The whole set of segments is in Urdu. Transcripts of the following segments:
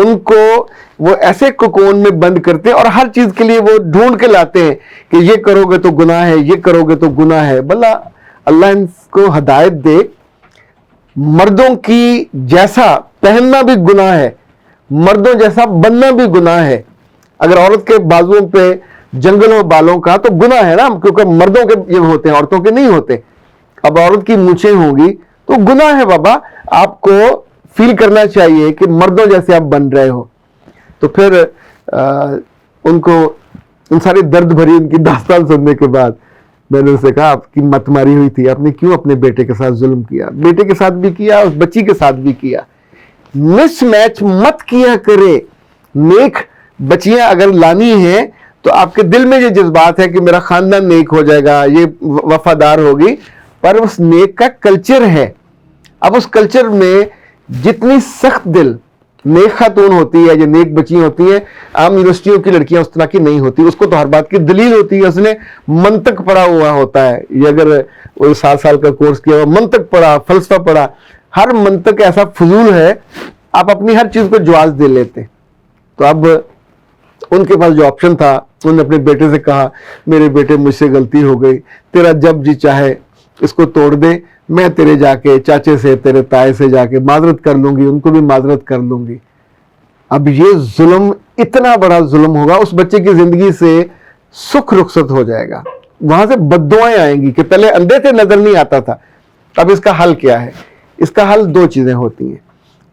ان کو وہ ایسے کوکون میں بند کرتے ہیں اور ہر چیز کے لیے وہ ڈھونڈ کے لاتے ہیں کہ یہ کرو گے تو گناہ ہے، یہ کرو گے تو گناہ ہے. بھلا اللہ ان کو ہدایت دے. مردوں کی جیسا پہننا بھی گناہ ہے، مردوں جیسا بننا بھی گناہ ہے. اگر عورت کے بازوؤں پہ جنگلوں بالوں کا تو گناہ ہے نا، کیونکہ مردوں کے یہ ہوتے ہیں، عورتوں کے نہیں ہوتے. اب عورت کی مونچھیں ہوں گی تو گناہ ہے بابا. آپ کو فیل کرنا چاہیے کہ مردوں جیسے آپ بن رہے ہو. تو پھر ان کو ان ساری درد بھری ان کی داستان سننے کے بعد میں نے اسے کہا آپ کی مت ماری ہوئی تھی، آپ نے کیوں اپنے بیٹے کے ساتھ ظلم کیا؟ بیٹے کے ساتھ بھی کیا، اس بچی کے ساتھ بھی کیا. مس میچ مت کیا کرے. نیک بچیاں اگر لانی ہیں تو آپ کے دل میں یہ جذبات ہے کہ میرا خاندان نیک ہو جائے گا، یہ وفادار ہوگی، پر اس نیک کا کلچر ہے. اب اس کلچر میں جتنی سخت دل نیک خاتون ہوتی ہے یا نیک بچی ہوتی ہیں، عام یونیورسٹیوں کی لڑکیاں اس طرح کی نہیں ہوتی. اس کو تو ہر بات کی دلیل ہوتی ہے، اس نے منطق پڑھا ہوا ہوتا ہے. یہ اگر 7 سال کا کورس کیا ہوا، منطق پڑھا، فلسفہ پڑھا، ہر منطق ایسا فضول ہے، آپ اپنی ہر چیز کو جواز دے لیتے. تو اب ان کے پاس جو آپشن تھا، انہوں نے اپنے بیٹے سے کہا میرے بیٹے مجھ سے غلطی ہو گئی، تیرا جب جی چاہے اس کو توڑ دے، میں تیرے جا کے چاچے سے تیرے تائے سے جا کے معذرت کر لوں گی، ان کو بھی معذرت کر لوں گی. اب یہ ظلم اتنا بڑا ظلم ہوگا، اس بچے کی زندگی سے سکھ رخصت ہو جائے گا، وہاں سے بد دعائیں آئیں گی کہ پہلے اندھے تھے نظر نہیں آتا تھا. اب اس کا حل کیا ہے؟ اس کا حل 2 چیزیں ہوتی ہیں.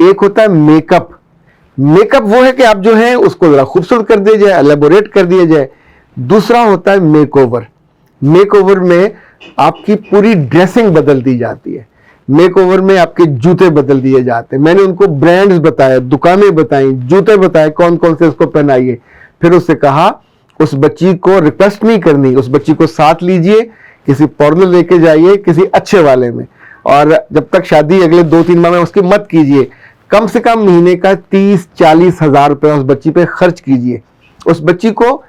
ایک ہوتا ہے میک اپ. میک اپ وہ ہے کہ آپ جو ہیں اس کو ذرا خوبصورت کر دیا جائے، الیبوریٹ کر دیا جائے. دوسرا ہوتا ہے میک اوور. میک اوور میں آپ کی پوری ڈریسنگ بدل دی جاتی ہے. میک اوور میں آپ کے جوتے بدل دیے جاتے ہیں. میں نے ان کو برانڈز بتائے، دکانیں بتائیں، جوتے بتائے کون کون سے اس کو پہنائیے. پھر اس سے کہا اس بچی کو ریکویسٹ نہیں کرنی، اس بچی کو ساتھ لیجئے، کسی پارلر لے کے جائیے، کسی اچھے والے میں، اور جب تک شادی اگلے 2-3 ماہ میں اس کی مت کیجئے. کم سے کم مہینے کا 30-40 ہزار روپے اس بچی پہ خرچ کیجئے. اس بچی کو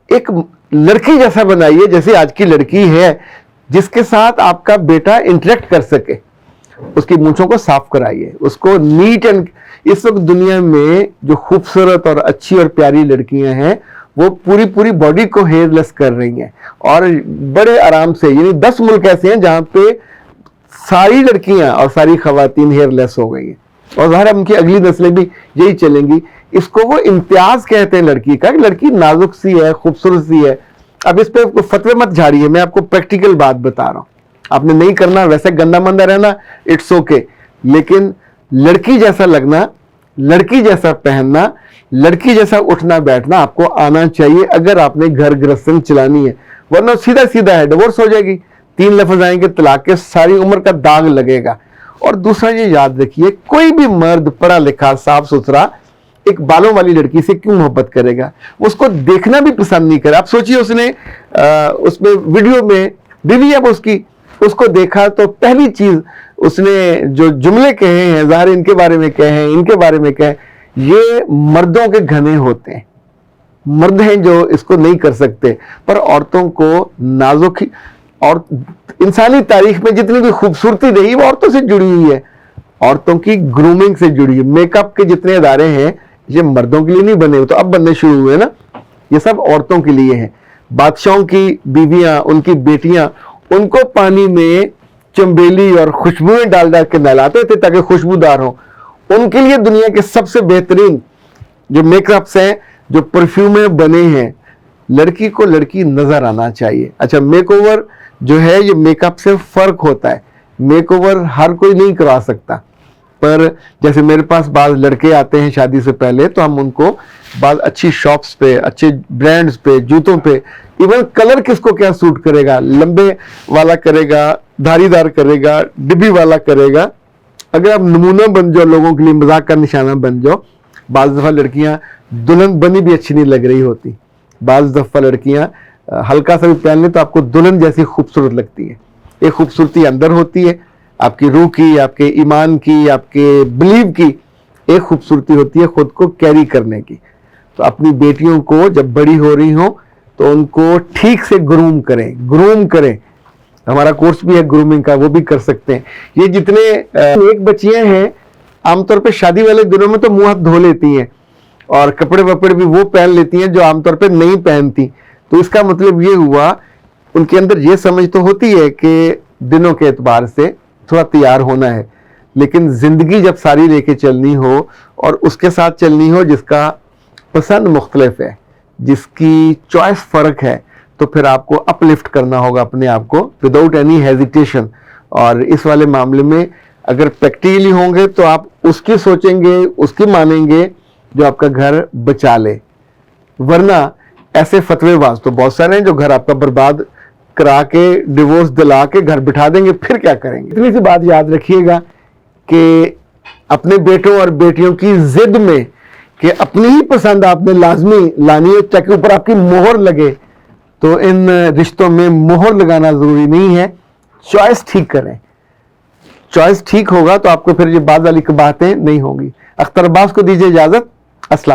ایک لڑکی جیسا بنائیے، جیسے آج کی لڑکی ہے، جس کے ساتھ آپ کا بیٹا انٹریکٹ کر سکے. اس کی مونچھوں کو صاف کرائیے، اس کو نیٹ اینڈ. اس وقت دنیا میں جو خوبصورت اور اچھی اور پیاری لڑکیاں ہیں وہ پوری باڈی کو ہیئر لیس کر رہی ہیں، اور بڑے آرام سے. یعنی 10 ملک ایسے ہیں جہاں پہ ساری لڑکیاں اور ساری خواتین ہیئر لیس ہو گئی ہیں، اور ظاہر ان کی اگلی نسلیں بھی یہی چلیں گی. اس کو وہ امتیاز کہتے ہیں لڑکی کا، کہ لڑکی نازک سی ہے، خوبصورت سی ہے. اب اس پہ فتوے مت جھاڑیے، میں آپ کو پریکٹیکل بات بتا رہا ہوں. آپ نے نہیں کرنا، ویسے گندا مندہ رہنا، اٹس اوکے، لیکن لڑکی جیسا لگنا، لڑکی جیسا پہننا، لڑکی جیسا اٹھنا بیٹھنا آپ کو آنا چاہیے اگر آپ نے گھر گرہستھی چلانی ہے. ورنہ سیدھا ہے، ڈیورس ہو جائے گی. 3 لفظ آئیں گے طلاق کے، ساری عمر کا داغ لگے گا. اور دوسرا یہ یاد رکھیے، کوئی بھی مرد پڑھا لکھا صاف ستھرا ایک بالوں والی لڑکی سے کیوں محبت کرے گا؟ اس کو دیکھنا بھی پسند نہیں کرے. آپ سوچئے اس نے اس میں ویڈیو میں بیوی اب اس کو دیکھا تو پہلی چیز اس نے جو جملے کہے ہیں، ظاہر ان کے بارے میں کہے ہیں، ان کے بارے میں کہے، یہ مردوں کے گھنے ہوتے ہیں. مرد ہیں جو اس کو نہیں کر سکتے، پر عورتوں کو نازک. اور انسانی تاریخ میں جتنی بھی خوبصورتی رہی وہ عورتوں سے جڑی ہوئی ہے، عورتوں کی گرومنگ سے جڑی ہے. میک اپ کے جتنے ادارے ہیں یہ مردوں کے لیے نہیں بنے ہوئے، تو اب بننے شروع ہوئے نا. یہ سب عورتوں کے لیے ہیں. بادشاہوں کی بیویاں، ان کی بیٹیاں، ان کو پانی میں چمبیلی اور خوشبوئیں ڈال کے نہلاتے تھے تاکہ خوشبودار ہوں. ان کے لیے دنیا کے سب سے بہترین جو میک اپس ہیں، جو پرفیومیں بنے ہیں. لڑکی کو لڑکی نظر آنا چاہیے. اچھا، میک اوور جو ہے یہ میک اپ سے فرق ہوتا ہے. میک اوور ہر کوئی نہیں کروا سکتا، پر جیسے میرے پاس بعض لڑکے آتے ہیں شادی سے پہلے، تو ہم ان کو بعض اچھی شاپس پہ، اچھے برانڈز پہ، جوتوں پہ، ایون کلر کس کو کیا سوٹ کرے گا، لمبے والا کرے گا، دھاری دار کرے گا، ڈبی والا کرے گا. اگر آپ نمونہ بن جاؤ، لوگوں کے لیے مذاق کا نشانہ بن جاؤ. بعض دفعہ لڑکیاں دلہن بنی بھی اچھی نہیں لگ رہی ہوتی. بعض دفعہ لڑکیاں ہلکا سا بھی پہن لیں تو آپ کو دلہن جیسی خوبصورت لگتی ہے. ایک خوبصورتی اندر ہوتی ہے، آپ کی روح کی، آپ کے ایمان کی، آپ کے بلیو کی. ایک خوبصورتی ہوتی ہے خود کو کیری کرنے کی. تو اپنی بیٹیوں کو جب بڑی ہو رہی ہوں تو ان کو ٹھیک سے گروم کریں. ہمارا کورس بھی ہے گرومنگ کا، وہ بھی کر سکتے ہیں. یہ جتنے ایک بچیاں ہیں عام طور پہ شادی والے دنوں میں تو منہ ہاتھ دھو لیتی ہیں اور کپڑے وپڑے بھی وہ پہن لیتی ہیں جو عام طور پہ نہیں پہنتی. تو اس کا مطلب یہ ہوا ان کے اندر یہ سمجھ تو ہوتی ہے کہ دنوں کے اعتبار سے تھوڑا تیار ہونا ہے, لیکن زندگی جب ساری لے کے چلنی ہو اور اس کے ساتھ چلنی ہو جس کا پسند مختلف ہے, جس کی چوائس فرق ہے, تو پھر آپ کو اپ لفٹ کرنا ہوگا اپنے آپ کو وداؤٹ اینی ہیزیٹیشن. اور اس والے معاملے میں اگر پریکٹیکلی ہوں گے تو آپ اس کی سوچیں گے, اس کی مانیں گے جو آپ کا گھر بچا لے. ورنہ ایسے فتوے باز تو بہت سارے ہیں جو گھر آپ کا برباد کرا کے ڈیورس دلا کے گھر بٹھا دیں گے, پھر کیا کریں گے. اتنی سی بات یاد رکھیے گا کہ اپنے بیٹوں اور بیٹیوں کی ضد میں کہ اپنی ہی پسند آپ نے لازمی لانی ہے تاکہ اوپر آپ کی مہر لگے, تو ان رشتوں میں مہر لگانا ضروری نہیں ہے. چوائس ٹھیک کریں, چوائس ٹھیک ہوگا تو آپ کو پھر یہ بعد والی باتیں نہیں ہوں گی. اختر عباس کو دیجیے اجازت. السلام.